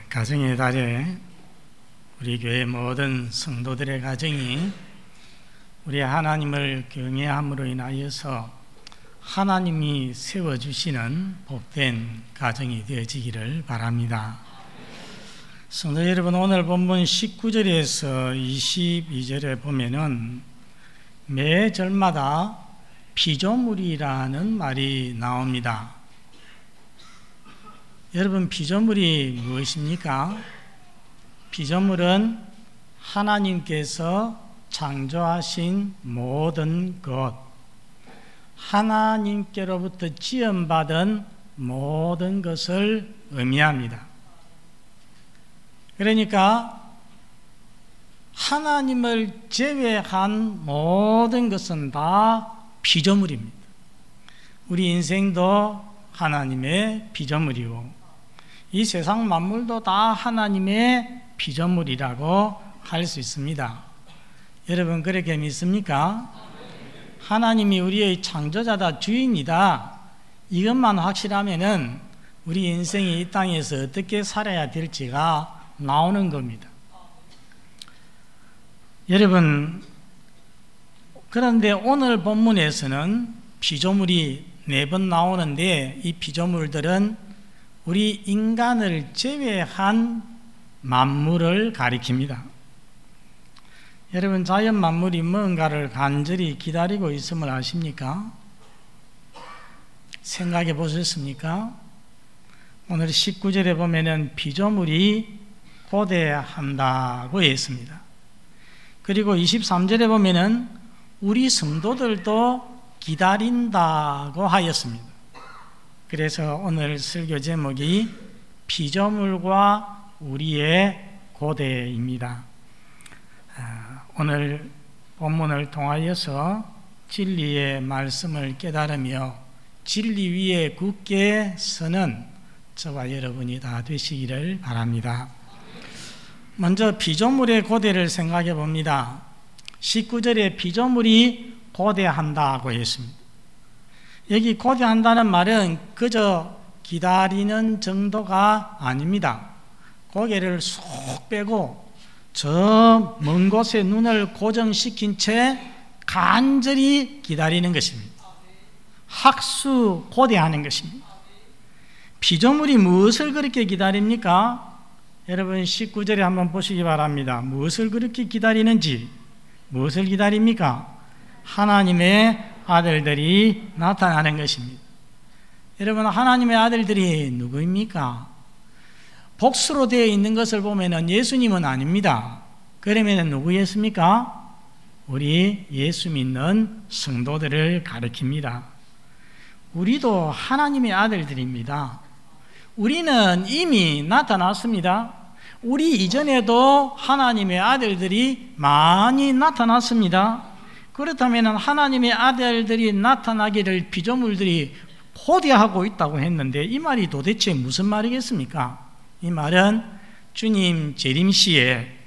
가정의 달에 우리 교회 모든 성도들의 가정이 우리 하나님을 경외함으로 인하여서 하나님이 세워주시는 복된 가정이 되어지기를 바랍니다. 성도 여러분, 오늘 본문 19절에서 22절에 보면은 매 절마다 피조물이라는 말이 나옵니다. 여러분, 피조물이 무엇입니까? 피조물은 하나님께서 창조하신 모든 것, 하나님께로부터 지음받은 모든 것을 의미합니다. 그러니까 하나님을 제외한 모든 것은 다 피조물입니다. 우리 인생도 하나님의 피조물이고 이 세상 만물도 다 하나님의 피조물이라고 할 수 있습니다. 여러분, 그렇게 믿습니까? 하나님이 우리의 창조자다, 주인이다, 이것만 확실하면은 우리 인생이 이 땅에서 어떻게 살아야 될지가 나오는 겁니다. 여러분, 그런데 오늘 본문에서는 피조물이 4번 나오는데 이 피조물들은 우리 인간을 제외한 만물을 가리킵니다. 여러분, 자연 만물이 뭔가를 간절히 기다리고 있음을 아십니까? 생각해 보셨습니까? 오늘 19절에 보면은 피조물이 고대한다고 했습니다. 그리고 23절에 보면은 우리 성도들도 기다린다고 하였습니다. 그래서 오늘 설교 제목이 피조물과 우리의 고대입니다. 오늘 본문을 통하여서 진리의 말씀을 깨달으며 진리 위에 굳게 서는 저와 여러분이 다 되시기를 바랍니다. 먼저 피조물의 고대를 생각해 봅니다. 19절에 피조물이 고대한다고 했습니다. 여기 고대한다는 말은 그저 기다리는 정도가 아닙니다. 고개를 쏙 빼고 저 먼 곳에 눈을 고정시킨 채 간절히 기다리는 것입니다. 학수고대하는 것입니다. 피조물이 무엇을 그렇게 기다립니까? 여러분, 19절에 한번 보시기 바랍니다. 무엇을 그렇게 기다리는지, 무엇을 기다립니까? 하나님의 아들들이 나타나는 것입니다. 여러분, 하나님의 아들들이 누구입니까? 복수로 되어 있는 것을 보면 예수님은 아닙니다. 그러면 누구였습니까? 우리 예수 믿는 성도들을 가리킵니다. 우리도 하나님의 아들들입니다. 우리는 이미 나타났습니다. 우리 이전에도 하나님의 아들들이 많이 나타났습니다. 그렇다면 하나님의 아들들이 나타나기를 피조물들이 고대하고 있다고 했는데 이 말이 도대체 무슨 말이겠습니까? 이 말은 주님 재림시에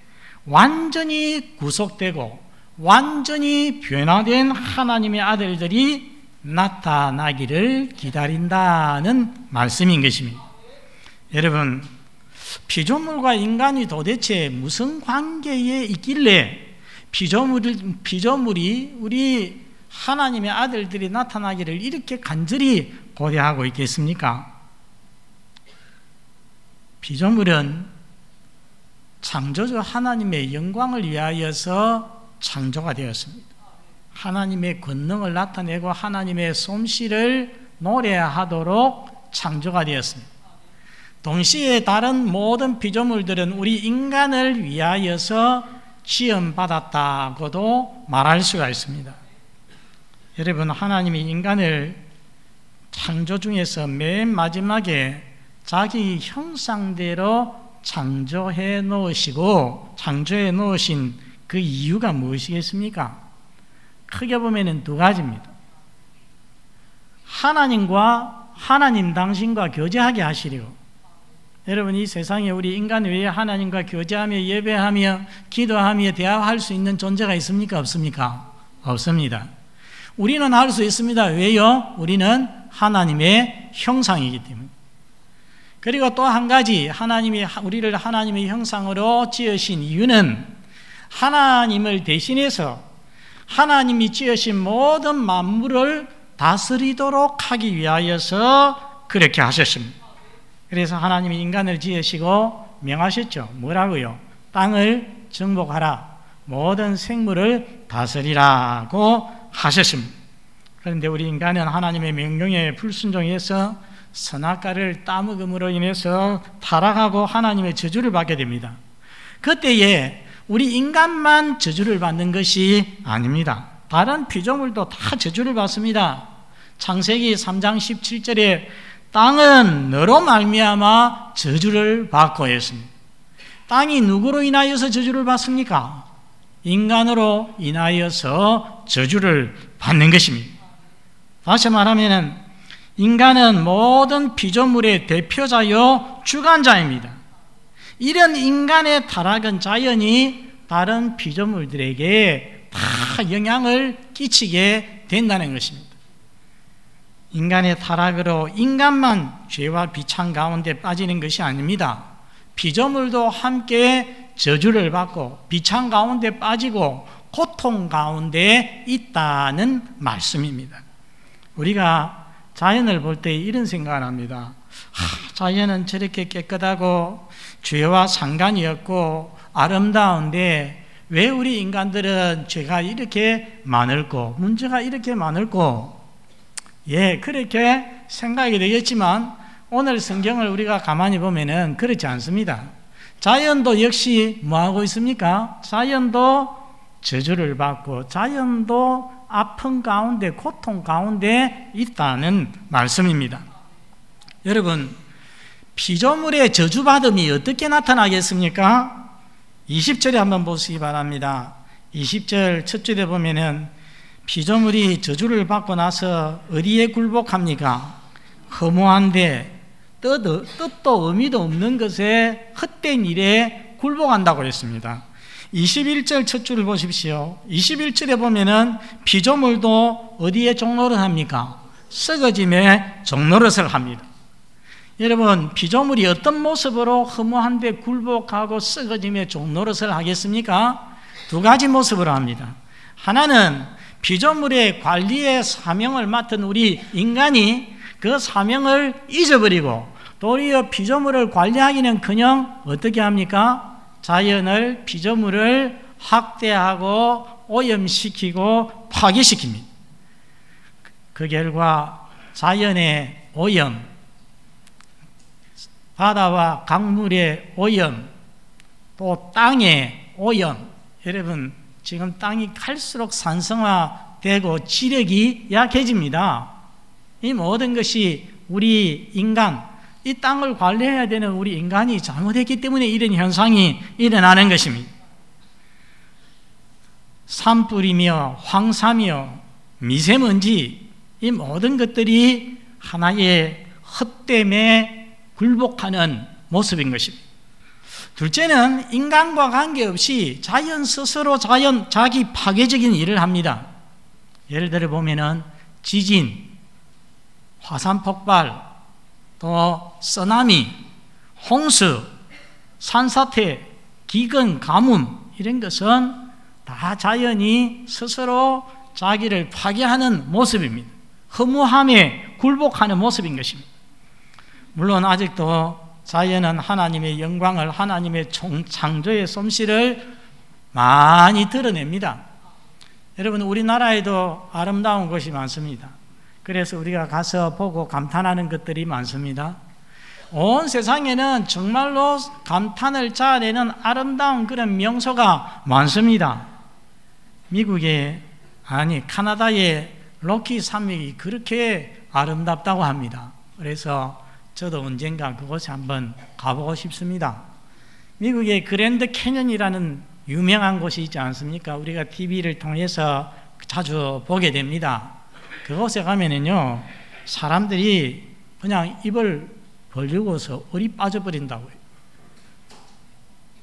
완전히 구속되고 완전히 변화된 하나님의 아들들이 나타나기를 기다린다는 말씀인 것입니다. 여러분, 피조물과 인간이 도대체 무슨 관계에 있길래 피조물이 우리 하나님의 아들들이 나타나기를 이렇게 간절히 고대하고 있겠습니까? 피조물은 창조주 하나님의 영광을 위하여서 창조가 되었습니다. 하나님의 권능을 나타내고 하나님의 솜씨를 노래하도록 창조가 되었습니다. 동시에 다른 모든 피조물들은 우리 인간을 위하여서 지음받았다고도 말할 수가 있습니다. 여러분, 하나님이 인간을 창조 중에서 맨 마지막에 자기 형상대로 창조해 놓으신 그 이유가 무엇이겠습니까? 크게 보면 2가지입니다. 하나님과 하나님 당신과 교제하게 하시려고. 여러분, 이 세상에 우리 인간 외에 하나님과 교제하며 예배하며 기도하며 대화할 수 있는 존재가 있습니까? 없습니까? 없습니다. 우리는 할 수 있습니다. 왜요? 우리는 하나님의 형상이기 때문에. 그리고 또 한 가지, 하나님이 우리를 하나님의 형상으로 지으신 이유는 하나님을 대신해서 하나님이 지으신 모든 만물을 다스리도록 하기 위하여서 그렇게 하셨습니다. 그래서 하나님이 인간을 지으시고 명하셨죠. 뭐라고요? 땅을 정복하라, 모든 생물을 다스리라고 하셨습니다. 그런데 우리 인간은 하나님의 명령에 불순종해서 선악과를 따먹음으로 인해서 타락하고 하나님의 저주를 받게 됩니다. 그때에 우리 인간만 저주를 받는 것이 아닙니다. 다른 피조물도 다 저주를 받습니다. 창세기 3장 17절에 땅은 너로 말미암아 저주를 받고 했습니다. 땅이 누구로 인하여서 저주를 받습니까? 인간으로 인하여서 저주를 받는 것입니다. 다시 말하면 인간은 모든 피조물의 대표자요 주관자입니다. 이런 인간의 타락은 자연히 다른 피조물들에게 다 영향을 끼치게 된다는 것입니다. 인간의 타락으로 인간만 죄와 비창 가운데 빠지는 것이 아닙니다. 피조물도 함께 저주를 받고 비창 가운데 빠지고 고통 가운데 있다는 말씀입니다. 우리가 자연을 볼 때 이런 생각을 합니다. 자연은 저렇게 깨끗하고 죄와 상관이 없고 아름다운데 왜 우리 인간들은 죄가 이렇게 많을꼬, 문제가 이렇게 많을꼬? 예, 그렇게 생각이 되겠지만 오늘 성경을 우리가 가만히 보면은 그렇지 않습니다. 자연도 역시 뭐하고 있습니까? 자연도 저주를 받고 자연도 아픔 가운데 고통 가운데 있다는 말씀입니다. 여러분, 피조물의 저주받음이 어떻게 나타나겠습니까? 20절에 한번 보시기 바랍니다. 20절 첫 절에 보면은 피조물이 저주를 받고 나서 어디에 굴복합니까? 허무한데 뜻도 의미도 없는 것에 헛된 일에 굴복한다고 했습니다. 21절 첫 줄을 보십시오. 21절에 보면은 피조물도 어디에 종노릇 합니까? 썩어짐에 종노릇을 합니다. 여러분, 피조물이 어떤 모습으로 허무한데 굴복하고 썩어짐에 종노릇을 하겠습니까? 두 가지 모습으로 합니다. 하나는 피조물의 관리의 사명을 맡은 우리 인간이 그 사명을 잊어버리고 도리어 피조물을 관리하기는커녕 어떻게 합니까? 자연을, 피조물을 학대하고 오염시키고 파괴시킵니다. 그 결과 자연의 오염, 바다와 강물의 오염, 또 땅의 오염. 여러분, 지금 땅이 갈수록 산성화되고 지력이 약해집니다. 이 모든 것이 우리 인간, 이 땅을 관리해야 되는 우리 인간이 잘못했기 때문에 이런 현상이 일어나는 것입니다. 산불이며 황사며 미세먼지, 이 모든 것들이 하나의 헛됨에 굴복하는 모습인 것입니다. 둘째는 인간과 관계없이 자연 스스로 자기 파괴적인 일을 합니다. 예를 들어 보면은 지진, 화산 폭발, 또 쓰나미, 홍수, 산사태, 기근, 가뭄, 이런 것은 다 자연이 스스로 자기를 파괴하는 모습입니다. 허무함에 굴복하는 모습인 것입니다. 물론 아직도 자연은 하나님의 영광을, 하나님의 창조의 솜씨를 많이 드러냅니다. 여러분, 우리나라에도 아름다운 곳이 많습니다. 그래서 우리가 가서 보고 감탄하는 것들이 많습니다. 온 세상에는 정말로 감탄을 자아내는 아름다운 그런 명소가 많습니다. 미국의, 카나다의 로키 산맥이 그렇게 아름답다고 합니다. 그래서 저도 언젠가 그곳에 한번 가보고 싶습니다. 미국의 그랜드 캐년이라는 유명한 곳이 있지 않습니까? 우리가 TV를 통해서 자주 보게 됩니다. 그곳에 가면은요, 사람들이 그냥 입을 벌리고서 얼이 빠져버린다고요.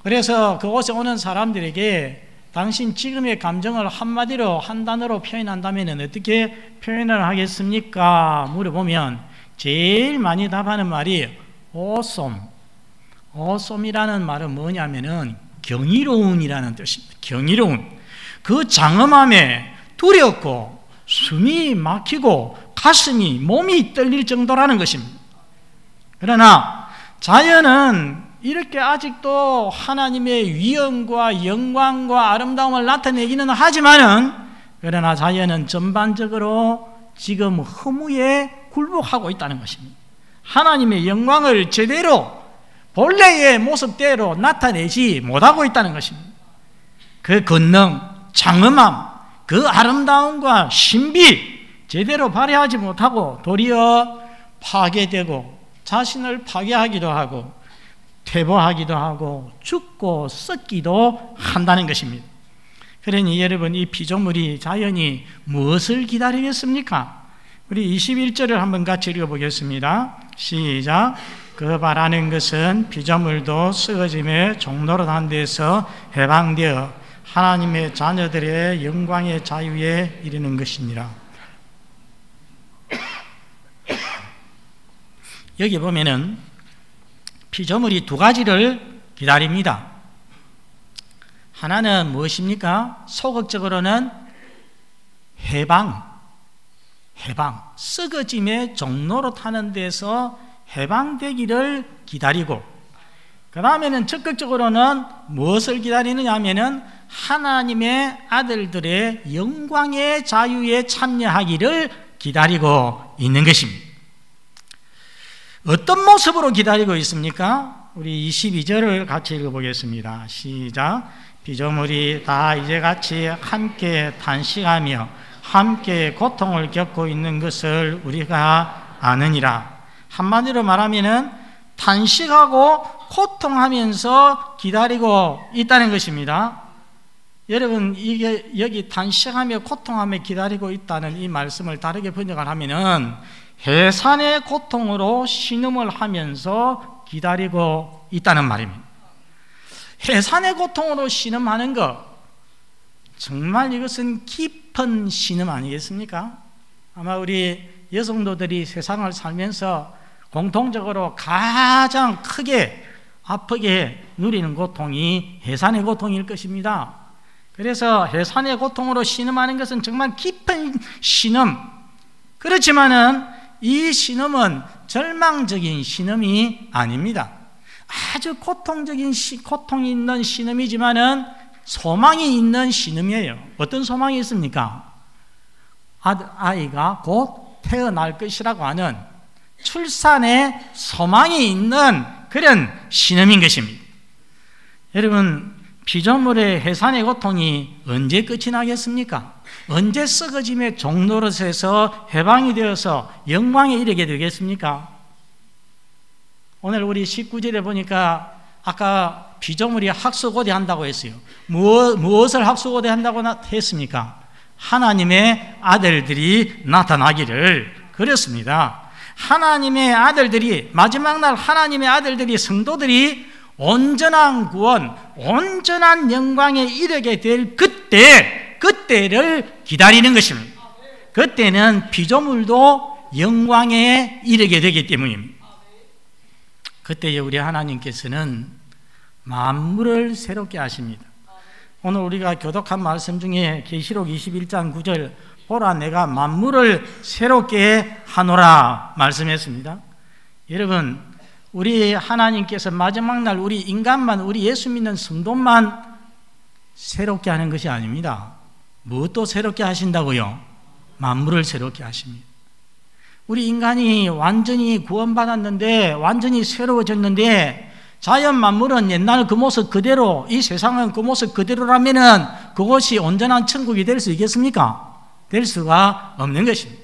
그래서 그곳에 오는 사람들에게 당신 지금의 감정을 한마디로, 한 단어로 표현한다면 어떻게 표현을 하겠습니까? 물어보면 제일 많이 답하는 말이 awesome. awesome이라는 말은 뭐냐면은 경이로운이라는 뜻입니다. 경이로운. 그 장엄함에 두렵고 숨이 막히고 가슴이 몸이 떨릴 정도라는 것입니다. 그러나 자연은 이렇게 아직도 하나님의 위엄과 영광과 아름다움을 나타내기는 하지만은, 그러나 자연은 전반적으로 지금 허무에 굴복하고 있다는 것입니다. 하나님의 영광을 제대로 본래의 모습대로 나타내지 못하고 있다는 것입니다. 그 권능, 장엄함, 그 아름다움과 신비 제대로 발휘하지 못하고 도리어 파괴되고 자신을 파괴하기도 하고 퇴보하기도 하고 죽고 썩기도 한다는 것입니다. 그러니 여러분, 이 피조물이, 자연이 무엇을 기다리겠습니까? 우리 21절을 한번 같이 읽어보겠습니다. 시작. 그 바라는 것은 피조물도 썩어짐의 종로로 한 데서 해방되어 하나님의 자녀들의 영광의 자유에 이르는 것이니라. 여기 보면은 피조물이 두 가지를 기다립니다. 하나는 무엇입니까? 소극적으로는 해방, 썩어짐의 종로로 타는 데서 해방되기를 기다리고, 그 다음에는 적극적으로는 무엇을 기다리느냐 하면은 하나님의 아들들의 영광의 자유에 참여하기를 기다리고 있는 것입니다. 어떤 모습으로 기다리고 있습니까? 우리 22절을 같이 읽어보겠습니다. 시작. 피조물이 다 이제같이 함께 탄식하며 함께 고통을 겪고 있는 것을 우리가 아느니라. 한마디로 말하면은 탄식하고 고통하면서 기다리고 있다는 것입니다. 여러분, 이게 여기 탄식하며 고통하며 기다리고 있다는 이 말씀을 다르게 번역을 하면은 해산의 고통으로 신음을 하면서 기다리고 있다는 말입니다. 해산의 고통으로 신음하는 것, 정말 이것은 깊은 신음 아니겠습니까? 아마 우리 여성도들이 세상을 살면서 공통적으로 가장 크게 아프게 누리는 고통이 해산의 고통일 것입니다. 그래서 해산의 고통으로 신음하는 것은 정말 깊은 신음, 그렇지만은 이 신음은 절망적인 신음이 아닙니다. 아주 고통이 있는 신음이지만은 소망이 있는 신음이에요. 어떤 소망이 있습니까? 아이가 곧 태어날 것이라고 하는 출산의 소망이 있는 그런 신음인 것입니다. 여러분, 피조물의 해산의 고통이 언제 끝이 나겠습니까? 언제 썩어짐의 종노릇에서 해방이 되어서 영광에 이르게 되겠습니까? 오늘 우리 19절에 보니까 아까 피조물이 학수고대 한다고 했어요. 무엇을 학수고대 한다고 했습니까? 하나님의 아들들이 나타나기를 그랬습니다. 하나님의 아들들이, 마지막 날 하나님의 아들들이, 성도들이 온전한 구원, 온전한 영광에 이르게 될 그때를 기다리는 것입니다. 그때는 피조물도 영광에 이르게 되기 때문입니다. 그때 우리 하나님께서는 만물을 새롭게 하십니다. 오늘 우리가 교독한 말씀 중에 계시록 21장 9절, 보라 내가 만물을 새롭게 하노라 말씀했습니다. 여러분, 우리 하나님께서 마지막 날 우리 인간만, 우리 예수 믿는 성도만 새롭게 하는 것이 아닙니다. 무엇도 새롭게 하신다고요? 만물을 새롭게 하십니다. 우리 인간이 완전히 구원받았는데, 완전히 새로워졌는데, 자연 만물은 옛날 그 모습 그대로, 이 세상은 그 모습 그대로라면은 그것이 온전한 천국이 될 수 있겠습니까? 될 수가 없는 것입니다.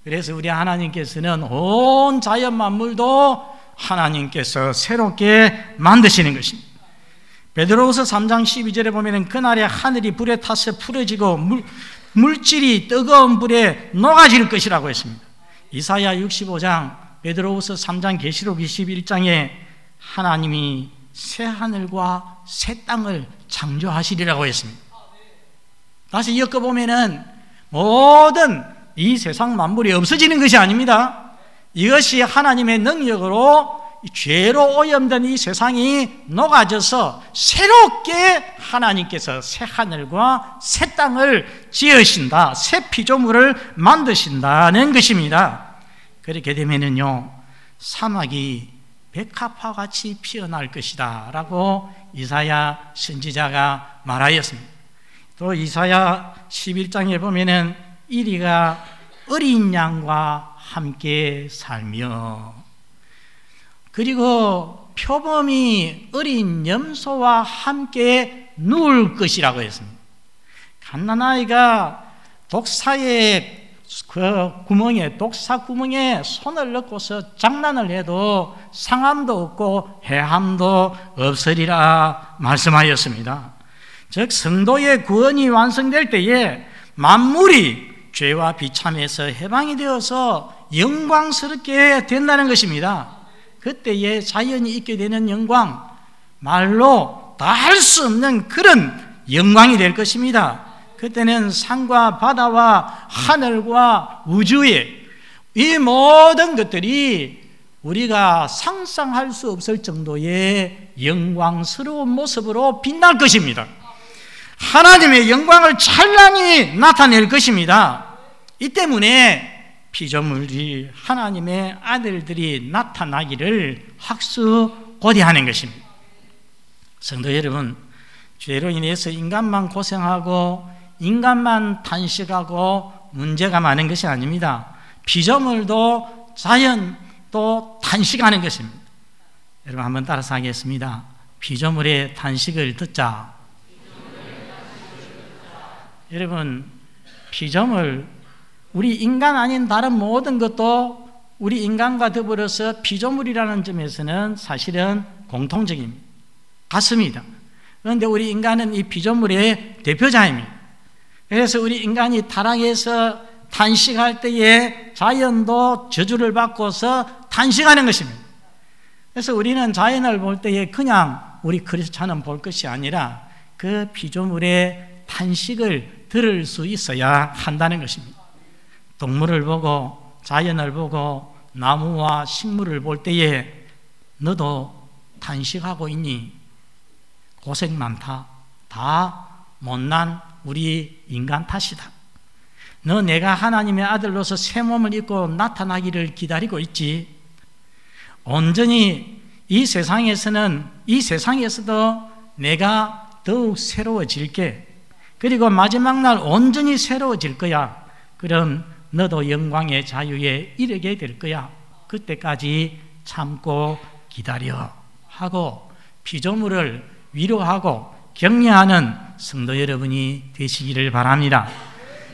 그래서 우리 하나님께서는 온 자연 만물도 하나님께서 새롭게 만드시는 것입니다. 베드로후서 3장 12절에 보면 그날에 하늘이 불에 타서 풀어지고 물질이 뜨거운 불에 녹아질 것이라고 했습니다. 이사야 65장, 베드로후서 3장, 계시록 21장에 하나님이 새 하늘과 새 땅을 창조하시리라고 했습니다. 다시 엮어보면은 모든 이 세상 만물이 없어지는 것이 아닙니다. 이것이 하나님의 능력으로 죄로 오염된 이 세상이 녹아져서 새롭게 하나님께서 새 하늘과 새 땅을 지으신다, 새 피조물을 만드신다는 것입니다. 그렇게 되면은요, 사막이 백합화 같이 피어날 것이다 라고 이사야 선지자가 말하였습니다. 또 이사야 11장에 보면은 이리가 어린 양과 함께 살며, 그리고 표범이 어린 염소와 함께 누울 것이라고 했습니다. 갓난아이가 독사의 독사 구멍에 손을 넣고서 장난을 해도 상함도 없고 해함도 없으리라 말씀하였습니다. 즉 성도의 구원이 완성될 때에 만물이 죄와 비참에서 해방이 되어서 영광스럽게 된다는 것입니다. 그때에 자연이 있게 되는 영광, 말로 다 할 수 없는 그런 영광이 될 것입니다. 그때는 산과 바다와 하늘과 우주의 이 모든 것들이 우리가 상상할 수 없을 정도의 영광스러운 모습으로 빛날 것입니다. 하나님의 영광을 찬란히 나타낼 것입니다. 이 때문에 피조물이 하나님의 아들들이 나타나기를 학수고대하는 것입니다. 성도 여러분, 죄로 인해서 인간만 고생하고 인간만 탄식하고 문제가 많은 것이 아닙니다. 피조물도 자연도 탄식하는 것입니다. 여러분 한번 따라서 하겠습니다. 피조물의 탄식을 듣자. 여러분, 피조물, 우리 인간 아닌 다른 모든 것도 우리 인간과 더불어서 피조물이라는 점에서는 사실은 공통적입니다. 같습니다. 그런데 우리 인간은 이 피조물의 대표자입니다. 그래서 우리 인간이 타락해서 탄식할 때에 자연도 저주를 받고서 탄식하는 것입니다. 그래서 우리는 자연을 볼 때에 그냥 우리 크리스찬은 볼 것이 아니라 그 피조물의 탄식을 들을 수 있어야 한다는 것입니다. 동물을 보고 자연을 보고 나무와 식물을 볼 때에 너도 탄식하고 있니? 고생 많다. 다 못난 우리 인간 탓이다. 너 내가 하나님의 아들로서 새 몸을 입고 나타나기를 기다리고 있지. 온전히 이 세상에서도 내가 더욱 새로워질게. 그리고 마지막 날 온전히 새로워질 거야. 그럼 너도 영광의 자유에 이르게 될 거야. 그때까지 참고 기다려 하고 피조물을 위로하고 격려하는 성도 여러분이 되시기를 바랍니다.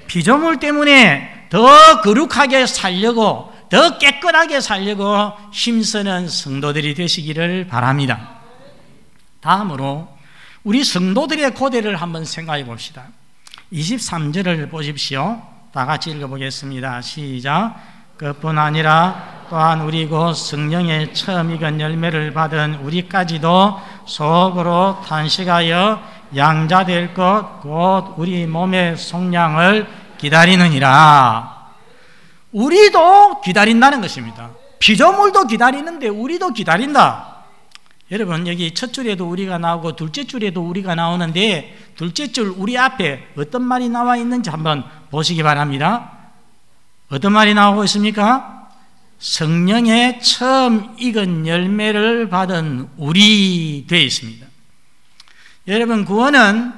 피조물 때문에 더 거룩하게 살려고, 더 깨끗하게 살려고 힘쓰는 성도들이 되시기를 바랍니다. 다음으로 우리 성도들의 고대를 한번 생각해 봅시다. 23절을 보십시오. 다 같이 읽어보겠습니다. 시작. 그뿐 아니라 또한 우리 곧 성령의 처음 익은 열매를 받은 우리까지도 속으로 탄식하여 양자될 것 곧 우리 몸의 속량을 기다리느니라. 우리도 기다린다는 것입니다. 피조물도 기다리는데 우리도 기다린다. 여러분, 여기 첫 줄에도 우리가 나오고 둘째 줄에도 우리가 나오는데 둘째 줄 우리 앞에 어떤 말이 나와 있는지 한번 보시기 바랍니다. 어떤 말이 나오고 있습니까? 성령의 처음 익은 열매를 받은 우리 되어 있습니다. 여러분, 구원은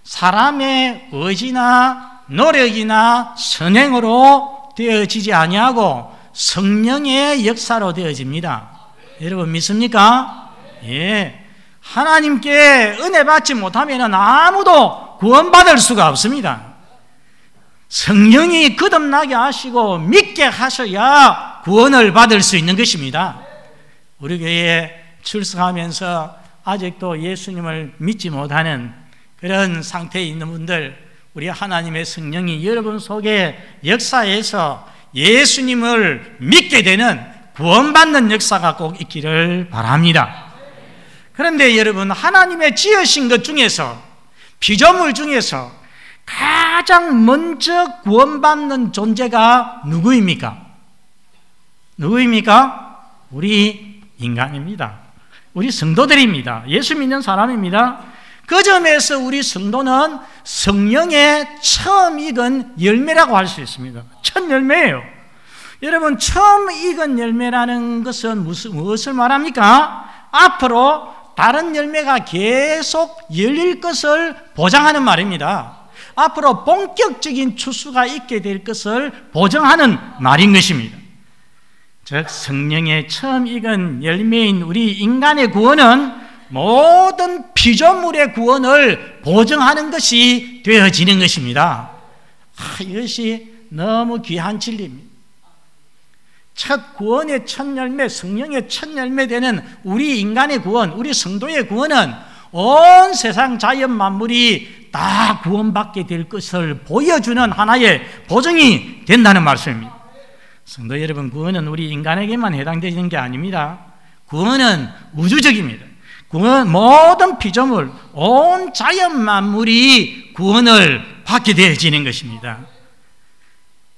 사람의 의지나 노력이나 선행으로 되어지지 아니하고 성령의 역사로 되어집니다. 여러분 믿습니까? 예. 하나님께 은혜 받지 못하면 아무도 구원받을 수가 없습니다. 성령이 거듭나게 하시고 믿게 하셔야 구원을 받을 수 있는 것입니다. 우리 교회에 출석하면서 아직도 예수님을 믿지 못하는 그런 상태에 있는 분들, 우리 하나님의 성령이 여러분 속에 역사해서 예수님을 믿게 되는 구원받는 역사가 꼭 있기를 바랍니다. 그런데 여러분, 하나님의 지으신 것 중에서, 피조물 중에서 가장 먼저 구원받는 존재가 누구입니까? 누구입니까? 우리 인간입니다. 우리 성도들입니다. 예수 믿는 사람입니다. 그 점에서 우리 성도는 성령의 처음 익은 열매라고 할 수 있습니다. 첫 열매예요. 여러분, 처음 익은 열매라는 것은 무엇을 말합니까? 앞으로 다른 열매가 계속 열릴 것을 보장하는 말입니다. 앞으로 본격적인 추수가 있게 될 것을 보장하는 말인 것입니다. 즉, 성령의 처음 익은 열매인 우리 인간의 구원은 모든 피조물의 구원을 보증하는 것이 되어지는 것입니다. 이것이 너무 귀한 진리입니다. 첫 구원의 첫 열매, 성령의 첫 열매 되는 우리 인간의 구원, 우리 성도의 구원은 온 세상 자연 만물이 다 구원받게 될 것을 보여주는 하나의 보증이 된다는 말씀입니다. 성도 여러분, 구원은 우리 인간에게만 해당되는 게 아닙니다. 구원은 우주적입니다. 구원, 모든 피조물, 온 자연 만물이 구원을 받게 되어지는 것입니다.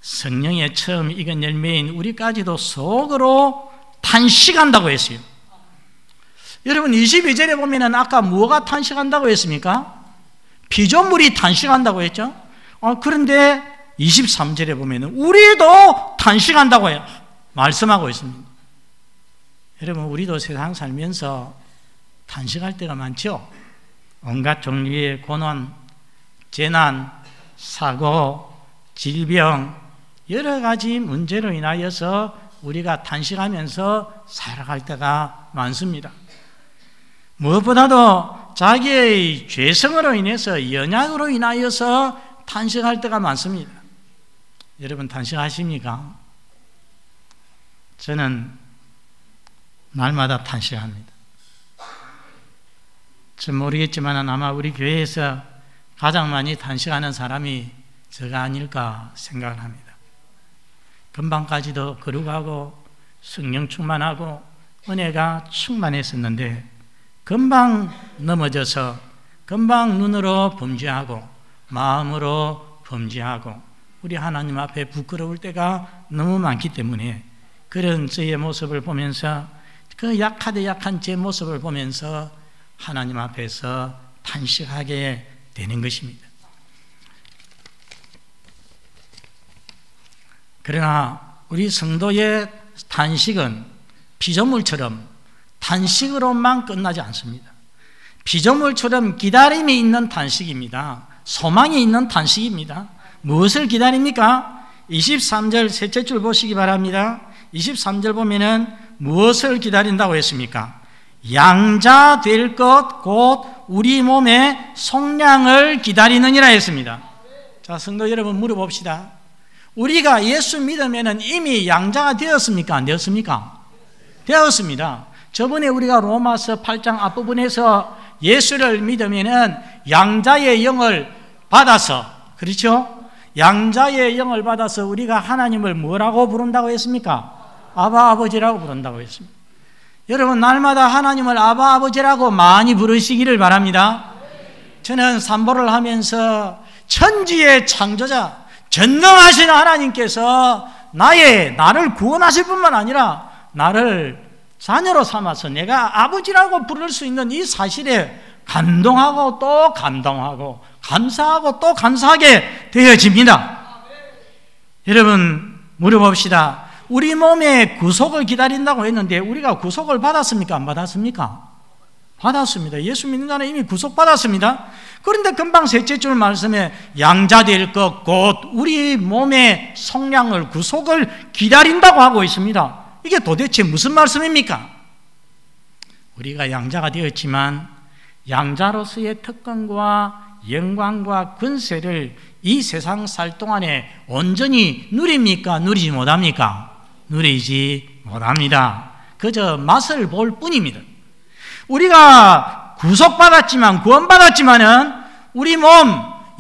성령의 처음 익은 열매인 우리까지도 속으로 탄식한다고 했어요. 여러분, 22절에 보면 아까 뭐가 탄식한다고 했습니까? 피조물이 탄식한다고 했죠. 그런데 23절에 보면 우리도 탄식한다고 말씀하고 있습니다. 여러분, 우리도 세상 살면서 탄식할 때가 많죠. 온갖 종류의 고난, 재난, 사고, 질병, 여러 가지 문제로 인하여서 우리가 탄식하면서 살아갈 때가 많습니다. 무엇보다도 자기의 죄성으로 인해서, 연약으로 인하여서 탄식할 때가 많습니다. 여러분, 탄식하십니까? 저는 날마다 탄식합니다. 전 모르겠지만 아마 우리 교회에서 가장 많이 탄식하는 사람이 제가 아닐까 생각을 합니다. 금방까지도 거룩하고 성령 충만하고 은혜가 충만했었는데 금방 넘어져서 금방 눈으로 범죄하고 마음으로 범죄하고 우리 하나님 앞에 부끄러울 때가 너무 많기 때문에 그런 저의 모습을 보면서, 그 약한 제 모습을 보면서 하나님 앞에서 탄식하게 되는 것입니다. 그러나 우리 성도의 탄식은 피조물처럼 탄식으로만 끝나지 않습니다. 피조물처럼 기다림이 있는 탄식입니다. 소망이 있는 탄식입니다. 무엇을 기다립니까? 23절 셋째 줄 보시기 바랍니다. 23절 보면은 무엇을 기다린다고 했습니까? 양자 될 것 곧 우리 몸의 속량을 기다리느니라 했습니다. 자, 성도 여러분, 물어봅시다. 우리가 예수 믿으면 이미 양자가 되었습니까? 안 되었습니까? 되었습니다. 저번에 우리가 로마서 8장 앞부분에서 예수를 믿으면 양자의 영을 받아서, 그렇죠? 양자의 영을 받아서 우리가 하나님을 뭐라고 부른다고 했습니까? 아바 아버지라고 부른다고 했습니다. 여러분, 날마다 하나님을 아바 아버지라고 많이 부르시기를 바랍니다. 저는 산보를 하면서 천지의 창조자, 전능하신 하나님께서 나를 구원하실 뿐만 아니라 나를 자녀로 삼아서 내가 아버지라고 부를 수 있는 이 사실에 감동하고 또 감동하고 감사하고 또 감사하게 되어집니다. 여러분, 물어봅시다. 우리 몸의 구속을 기다린다고 했는데 우리가 구속을 받았습니까? 안 받았습니까? 받았습니다. 예수 믿는 자는 이미 구속받았습니다. 그런데 금방 셋째 줄 말씀에 양자될 것 곧 우리 몸의 속량을, 구속을 기다린다고 하고 있습니다. 이게 도대체 무슨 말씀입니까? 우리가 양자가 되었지만 양자로서의 특권과 영광과 권세를 이 세상 살 동안에 온전히 누립니까? 누리지 못합니까? 누리지 못합니다. 그저 맛을 볼 뿐입니다. 우리가 구속받았지만, 구원받았지만은 우리 몸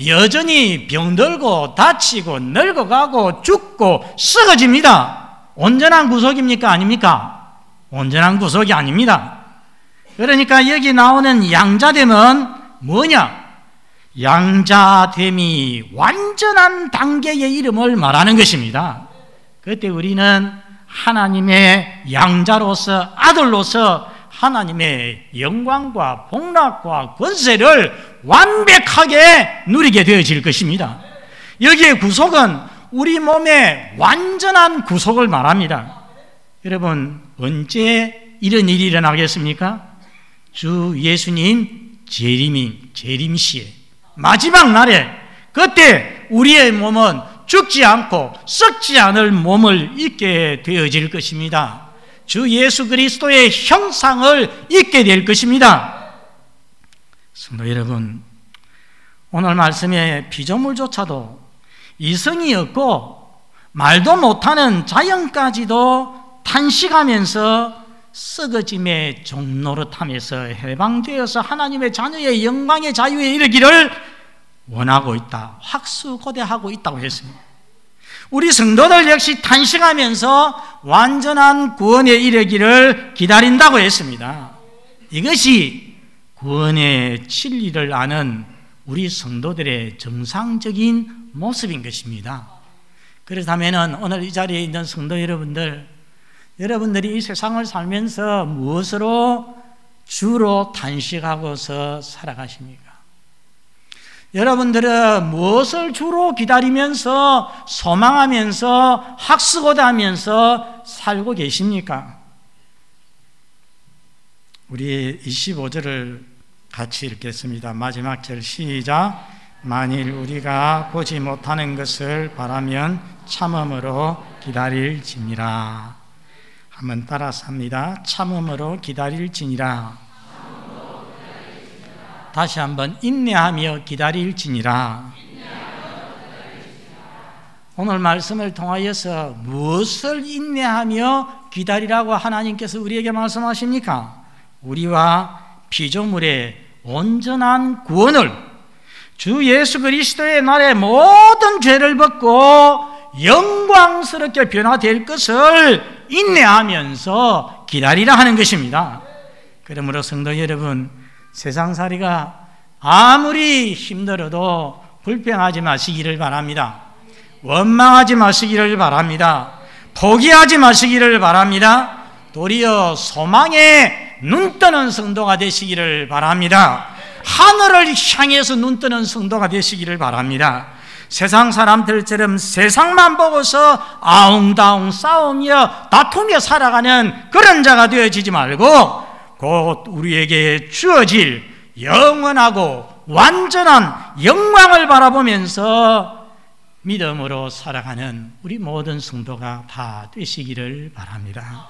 여전히 병들고 다치고 늙어가고 죽고 썩어집니다. 온전한 구속입니까? 아닙니까? 온전한 구속이 아닙니다. 그러니까 여기 나오는 양자됨은 뭐냐? 양자됨이 완전한 단계의 이름을 말하는 것입니다. 그때 우리는 하나님의 양자로서 아들로서 하나님의 영광과 복락과 권세를 완벽하게 누리게 되어질 것입니다. 여기에 구속은 우리 몸의 완전한 구속을 말합니다. 여러분, 언제 이런 일이 일어나겠습니까? 주 예수님 재림시에 마지막 날에, 그때 우리의 몸은 죽지 않고 썩지 않을 몸을 입게 되어질 것입니다. 주 예수 그리스도의 형상을 입게 될 것입니다. 성도 여러분, 오늘 말씀의 피조물조차도 이성이 없고 말도 못하는 자연까지도 탄식하면서 썩어짐의 종노릇함에서 해방되어서 하나님의 자녀의 영광의 자유에 이르기를 원하고 있다, 확수고대하고 있다고 했습니다. 우리 성도들 역시 탄식하면서 완전한 구원에 이르기를 기다린다고 했습니다. 이것이 구원의 진리를 아는 우리 성도들의 정상적인 모습인 것입니다. 그렇다면 오늘 이 자리에 있는 성도 여러분들이 이 세상을 살면서 무엇으로 주로 탄식하고서 살아가십니까? 여러분들은 무엇을 주로 기다리면서 소망하면서 학수고대하면서 살고 계십니까? 우리 25절을 같이 읽겠습니다. 마지막 절 시작. 만일 우리가 보지 못하는 것을 바라면 참음으로 기다릴지니라. 한번 따라서 합니다. 참음으로 기다릴지니라. 다시 한번 인내하며 기다릴지니라. 오늘 말씀을 통하여서 무엇을 인내하며 기다리라고 하나님께서 우리에게 말씀하십니까? 우리와 피조물의 온전한 구원을, 주 예수 그리스도의 날에 모든 죄를 벗고 영광스럽게 변화될 것을 인내하면서 기다리라 하는 것입니다. 그러므로 성도 여러분, 세상살이가 아무리 힘들어도 불평하지 마시기를 바랍니다. 원망하지 마시기를 바랍니다. 포기하지 마시기를 바랍니다. 도리어 소망에 눈뜨는 성도가 되시기를 바랍니다. 하늘을 향해서 눈뜨는 성도가 되시기를 바랍니다. 세상 사람들처럼 세상만 보고서 아웅다웅 싸우며 다투며 살아가는 그런 자가 되어지지 말고 곧 우리에게 주어질 영원하고 완전한 영광을 바라보면서 믿음으로 살아가는 우리 모든 성도가 다 되시기를 바랍니다.